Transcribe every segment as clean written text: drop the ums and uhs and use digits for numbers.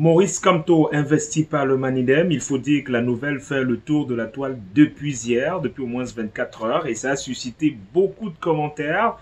Maurice Kamto investi par le Manidem. Il faut dire que la nouvelle fait le tour de la toile depuis hier, depuis au moins 24 heures, et ça a suscité beaucoup de commentaires.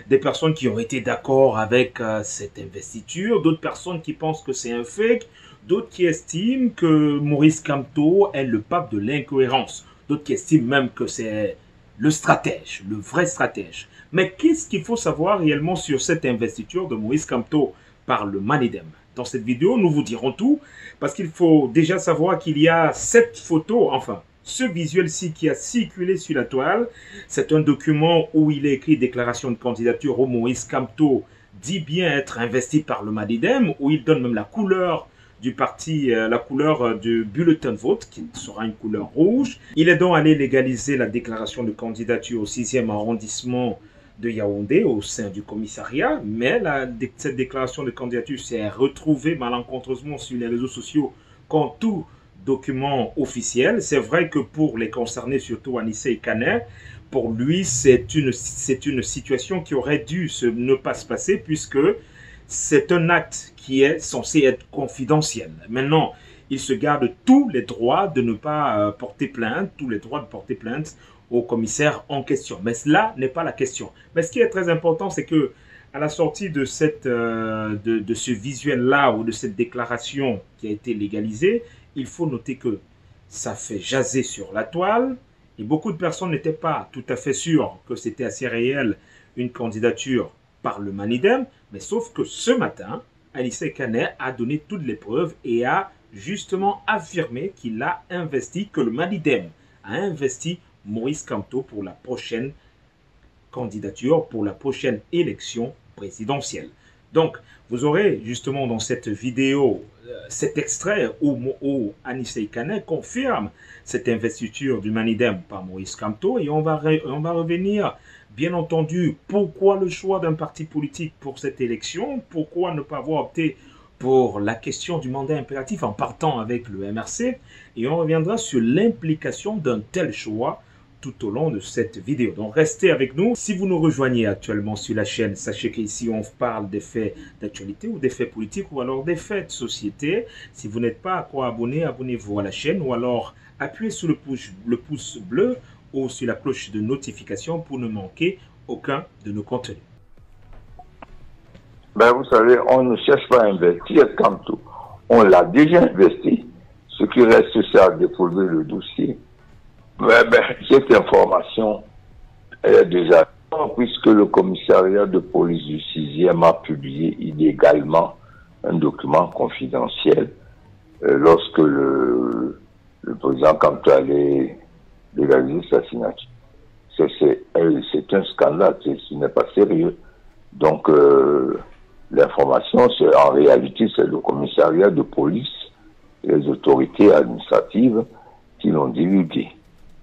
Des personnes qui ont été d'accord avec cette investiture, d'autres personnes qui pensent que c'est un fake, d'autres qui estiment que Maurice Kamto est le pape de l'incohérence, d'autres qui estiment même que c'est le stratège, le vrai stratège. Mais qu'est-ce qu'il faut savoir réellement sur cette investiture de Maurice Kamto par le Manidem? Dans cette vidéo, nous vous dirons tout, parce qu'il faut déjà savoir qu'il y a cette photo, enfin, ce visuel-ci qui a circulé sur la toile. C'est un document où il est écrit déclaration de candidature où Maurice Kamto dit bien être investi par le Manidem, où il donne même la couleur du parti, la couleur du bulletin de vote, qui sera une couleur rouge. Il est donc allé légaliser la déclaration de candidature au 6e arrondissement de Yaoundé au sein du commissariat, mais cette déclaration de candidature s'est retrouvée malencontreusement sur les réseaux sociaux comme tout document officiel. C'est vrai que pour les concernés, surtout Anissé Kaner, pour lui, c'est une situation qui aurait dû ne pas se passer puisque c'est un acte qui est censé être confidentiel. Maintenant, il se garde tous les droits de ne pas porter plainte, tous les droits de porter plainte au commissaire en question. Mais cela n'est pas la question. Mais ce qui est très important, c'est que à la sortie de ce visuel-là ou de cette déclaration qui a été légalisée, il faut noter que ça fait jaser sur la toile et beaucoup de personnes n'étaient pas tout à fait sûres que c'était assez réel une candidature par le Manidem, mais sauf que ce matin, Anissé Kaner a donné toutes les preuves et a justement affirmé qu'il a investi, que le Manidem a investi Maurice Kamto pour la prochaine candidature, pour la prochaine élection présidentielle. Donc, vous aurez justement dans cette vidéo cet extrait où Anissé Kaner confirme cette investiture du Manidem par Maurice Kamto et on va revenir, bien entendu, pourquoi le choix d'un parti politique pour cette élection, pourquoi ne pas avoir opté pour la question du mandat impératif en partant avec le MRC et on reviendra sur l'implication d'un tel choix tout au long de cette vidéo. Donc restez avec nous. Si vous nous rejoignez actuellement sur la chaîne, sachez qu'ici on parle des faits d'actualité ou des faits politiques ou alors des faits de société. Si vous n'êtes pas encore abonné, abonnez-vous à la chaîne ou alors appuyez sur le pouce bleu ou sur la cloche de notification pour ne manquer aucun de nos contenus. Ben, vous savez, on ne cherche pas à investir Kamto. On l'a déjà investi. Ce qui reste, c'est à déposer le dossier. Mais cette information est déjà puisque le commissariat de police du 6e a publié illégalement un document confidentiel lorsque le président Kamto allait légaliser sa signature. C'est un scandale, ce n'est pas sérieux. Donc l'information, en réalité, c'est le commissariat de police et les autorités administratives qui l'ont divulgué.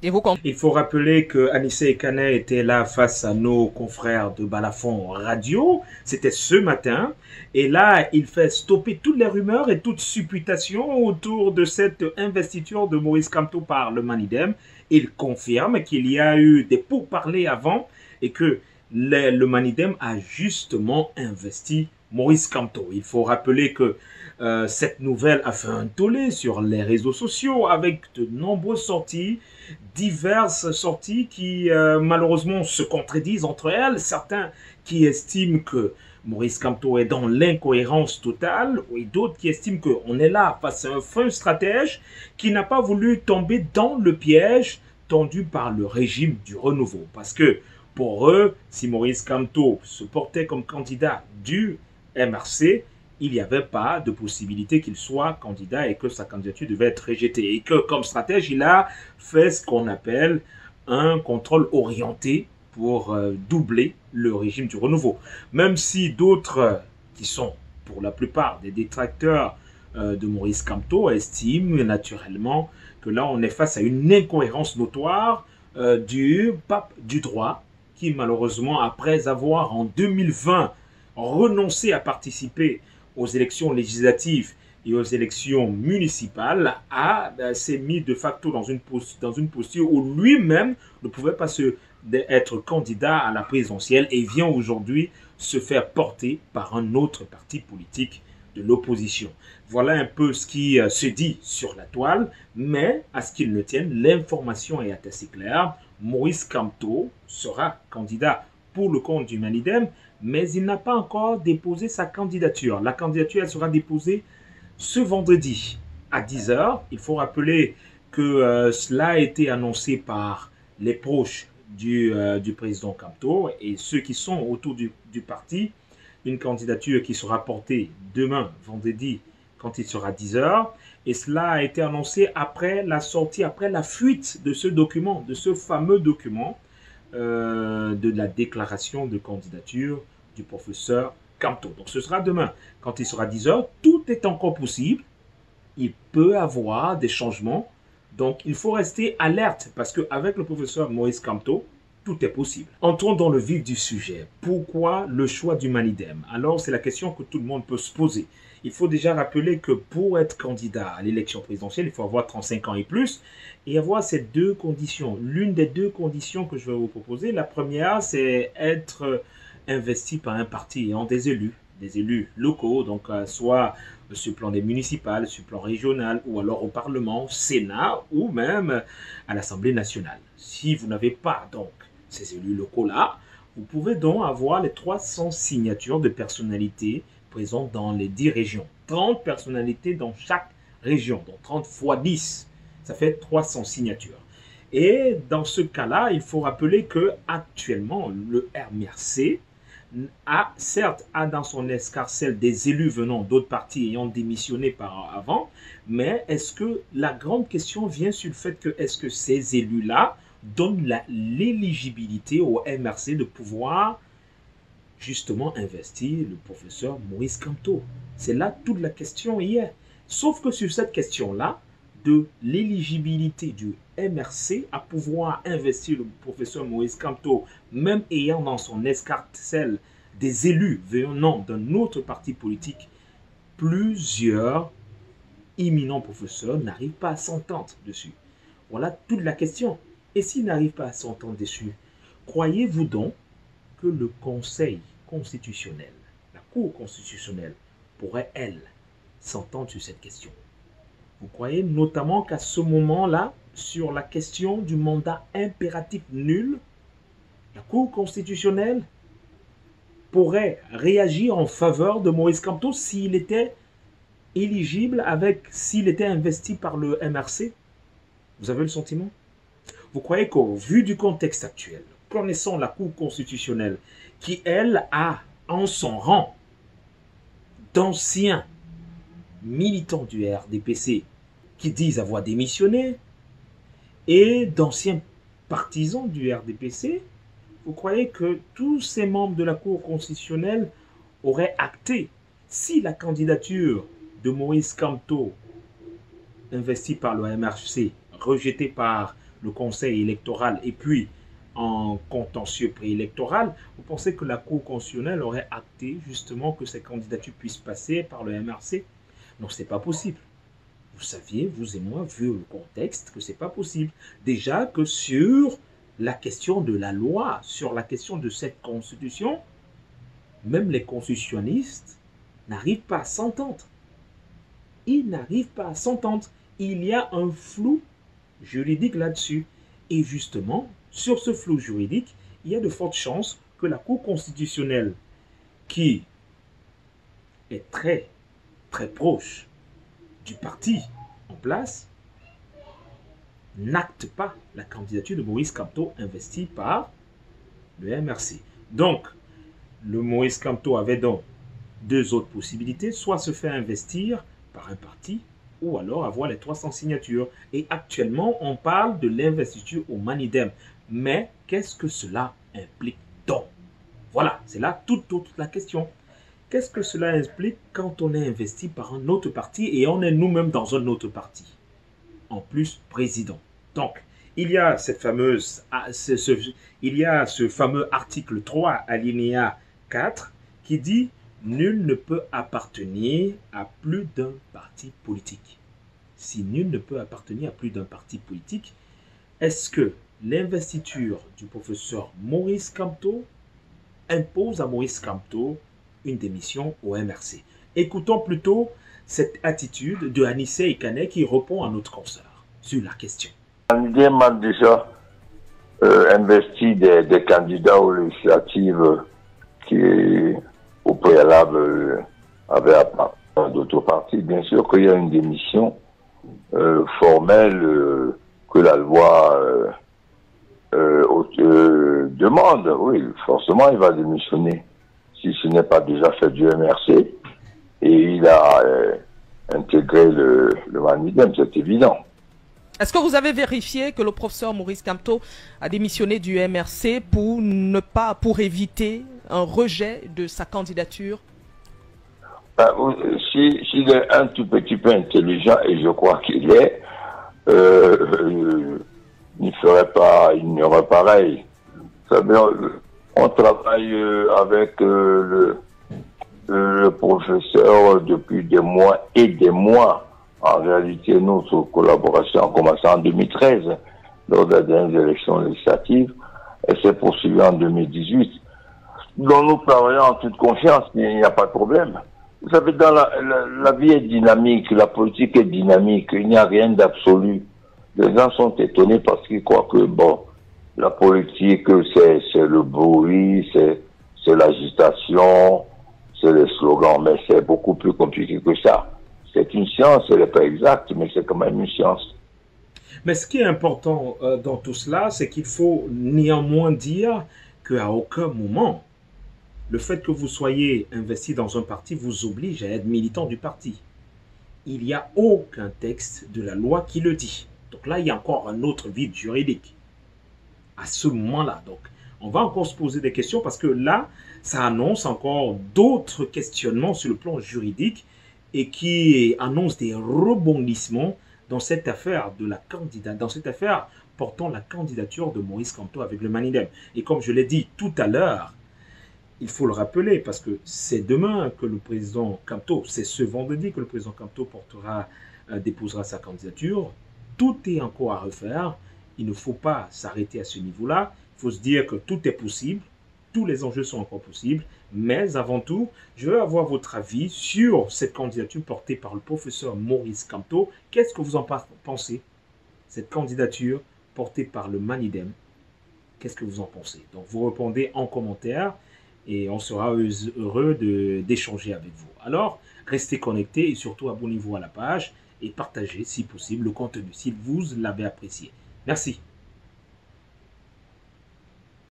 Il faut rappeler que Anissé Kaner était là face à nos confrères de Balafon Radio. C'était ce matin. Et là, il fait stopper toutes les rumeurs et toutes supputations autour de cette investiture de Maurice Kamto par le Manidem. Il confirme qu'il y a eu des pourparlers avant et que le Manidem a justement investi Maurice Kamto. Il faut rappeler que cette nouvelle a fait un tollé sur les réseaux sociaux avec de nombreuses sorties, diverses sorties qui malheureusement se contredisent entre elles. Certains qui estiment que Maurice Kamto est dans l'incohérence totale et d'autres qui estiment qu'on est là face à un fin stratège qui n'a pas voulu tomber dans le piège tendu par le régime du renouveau. Parce que pour eux, si Maurice Kamto se portait comme candidat du MRC, il n'y avait pas de possibilité qu'il soit candidat et que sa candidature devait être rejetée. Et que comme stratège, il a fait ce qu'on appelle un contrôle orienté pour doubler le régime du renouveau. Même si d'autres, qui sont pour la plupart des détracteurs de Maurice Kamto, estiment naturellement que là on est face à une incohérence notoire du pape du droit qui malheureusement, après avoir en 2020 renoncé à participer aux élections législatives et aux élections municipales, s'est mis de facto dans une posture où lui-même ne pouvait pas être candidat à la présidentielle et vient aujourd'hui se faire porter par un autre parti politique de l'opposition. Voilà un peu ce qui se dit sur la toile, mais à ce qu'il ne tienne, l'information est assez claire. Maurice Kamto sera candidat pour le compte du Manidem, mais il n'a pas encore déposé sa candidature. La candidature, elle sera déposée ce vendredi à 10 h. Il faut rappeler que cela a été annoncé par les proches du président Kamto et ceux qui sont autour du parti. Une candidature qui sera portée demain, vendredi, quand il sera 10 h. Et cela a été annoncé après la sortie, après la fuite de ce document, de ce fameux document de la déclaration de candidature du professeur Kamto. Donc ce sera demain. Quand il sera 10 h, tout est encore possible. Il peut y avoir des changements. Donc il faut rester alerte parce qu'avec le professeur Maurice Kamto, tout est possible. Entrons dans le vif du sujet. Pourquoi le choix du Manidem? Alors, c'est la question que tout le monde peut se poser. Il faut déjà rappeler que pour être candidat à l'élection présidentielle, il faut avoir 35 ans et plus et avoir ces deux conditions. L'une des deux conditions que je vais vous proposer, la première, c'est être investi par un parti ayant des élus locaux, donc soit sur le plan des municipales, sur le plan régional, ou alors au Parlement, au Sénat, ou même à l'Assemblée nationale. Si vous n'avez pas donc ces élus locaux-là, vous pouvez donc avoir les 300 signatures de personnalités présentes dans les 10 régions. 30 personnalités dans chaque région, donc 30 fois 10, ça fait 300 signatures. Et dans ce cas-là, il faut rappeler que actuellement le MRC certes dans son escarcelle des élus venant d'autres partis ayant démissionné par avant, mais est-ce que la grande question vient sur le fait que est-ce que ces élus-là donnent l'éligibilité au MRC de pouvoir justement investir le professeur Maurice Kamto? C'est là toute la question y est. Sauf que sur cette question-là, de l'éligibilité du MRC à pouvoir investir le professeur Maurice Kamto, même ayant dans son escarcelle des élus venant d'un autre parti politique, plusieurs éminents professeurs n'arrivent pas à s'entendre dessus. Voilà toute la question. Et s'ils n'arrivent pas à s'entendre dessus, croyez-vous donc que le Conseil constitutionnel, la Cour constitutionnelle, pourrait, elle, s'entendre sur cette question? Vous croyez notamment qu'à ce moment-là, sur la question du mandat impératif nul, la Cour constitutionnelle pourrait réagir en faveur de Maurice Kamto s'il était éligible s'il était investi par le MRC? Vous avez le sentiment? Vous croyez qu'au vu du contexte actuel, connaissant la Cour constitutionnelle, qui elle a en son rang d'anciens militants du RDPC qui disent avoir démissionné et d'anciens partisans du RDPC, vous croyez que tous ces membres de la Cour constitutionnelle auraient acté si la candidature de Maurice Kamto, investie par le MRC, rejetée par le Conseil électoral et puis en contentieux préélectoral, vous pensez que la Cour constitutionnelle aurait acté justement que ces candidatures puissent passer par le MRC? Non, ce n'est pas possible. Vous saviez, vous et moi, vu le contexte, que ce n'est pas possible. Déjà que sur la question de la loi, sur la question de cette constitution, même les constitutionnalistes n'arrivent pas à s'entendre. Ils n'arrivent pas à s'entendre. Il y a un flou juridique là-dessus. Et justement, sur ce flou juridique, il y a de fortes chances que la Cour constitutionnelle, qui est très, très proche du parti en place, n'acte pas la candidature de Maurice Kamto investie par le MRC. Donc, le Maurice Kamto avait donc deux autres possibilités, soit se faire investir par un parti, ou alors avoir les 300 signatures. Et actuellement, on parle de l'investiture au Manidem. Mais qu'est-ce que cela implique donc? Voilà, c'est là toute la question. Qu'est-ce que cela implique quand on est investi par un autre parti et on est nous-mêmes dans un autre parti? En plus, président. Donc, il y a cette fameuse, il y a ce fameux article 3, alinéa 4, qui dit « Nul ne peut appartenir à plus d'un parti politique ». Si nul ne peut appartenir à plus d'un parti politique, est-ce que l'investiture du professeur Maurice Kamto impose à Maurice Kamto une démission au MRC? Écoutons plutôt cette attitude de Anissé Ikané qui répond à notre consoeur sur la question. L'idée m'a déjà investi des candidats aux législatives qui, au préalable, avaient appartenu à d'autres partis. Bien sûr qu'il y a une démission formelle que la loi demande. Oui, forcément, il va démissionner si ce n'est pas déjà fait du MRC. Et il a intégré le Manidem, c'est évident. Est-ce que vous avez vérifié que le professeur Maurice Kamto a démissionné du MRC pour éviter un rejet de sa candidature? S'il est un tout petit peu intelligent, et je crois qu'il est, il n'y aurait pareil. On travaille avec le professeur depuis des mois et des mois. En réalité, notre collaboration a commencé en 2013, lors des dernières élections législatives, et s'est poursuivie en 2018. Donc nous travaillons en toute confiance, il n'y a pas de problème. Vous savez, dans la vie est dynamique, la politique est dynamique, il n'y a rien d'absolu. Les gens sont étonnés parce qu'ils croient que, bon, la politique, c'est le bruit, c'est l'agitation, c'est les slogans, mais c'est beaucoup plus compliqué que ça. C'est une science, elle n'est pas exacte, mais c'est quand même une science. Mais ce qui est important dans tout cela, c'est qu'il faut néanmoins dire qu'à aucun moment, le fait que vous soyez investi dans un parti vous oblige à être militant du parti. Il n'y a aucun texte de la loi qui le dit. Donc là, il y a encore un autre vide juridique. À ce moment-là, donc, on va encore se poser des questions parce que là, ça annonce encore d'autres questionnements sur le plan juridique et qui annonce des rebondissements dans cette affaire de la candidate, dans cette affaire portant la candidature de Maurice Kamto avec le Manidem. Et comme je l'ai dit tout à l'heure, il faut le rappeler parce que c'est demain que le président Kamto, c'est ce vendredi que le président Kamto déposera sa candidature. Tout est encore à refaire. Il ne faut pas s'arrêter à ce niveau-là. Il faut se dire que tout est possible. Tous les enjeux sont encore possibles. Mais avant tout, je veux avoir votre avis sur cette candidature portée par le professeur Maurice Kamto. Qu'est-ce que vous en pensez? Cette candidature portée par le Manidem, qu'est-ce que vous en pensez? Donc vous répondez en commentaire et on sera heureux d'échanger avec vous. Alors, restez connectés et surtout abonnez-vous à la page et partagez si possible le contenu si vous l'avez apprécié. Merci.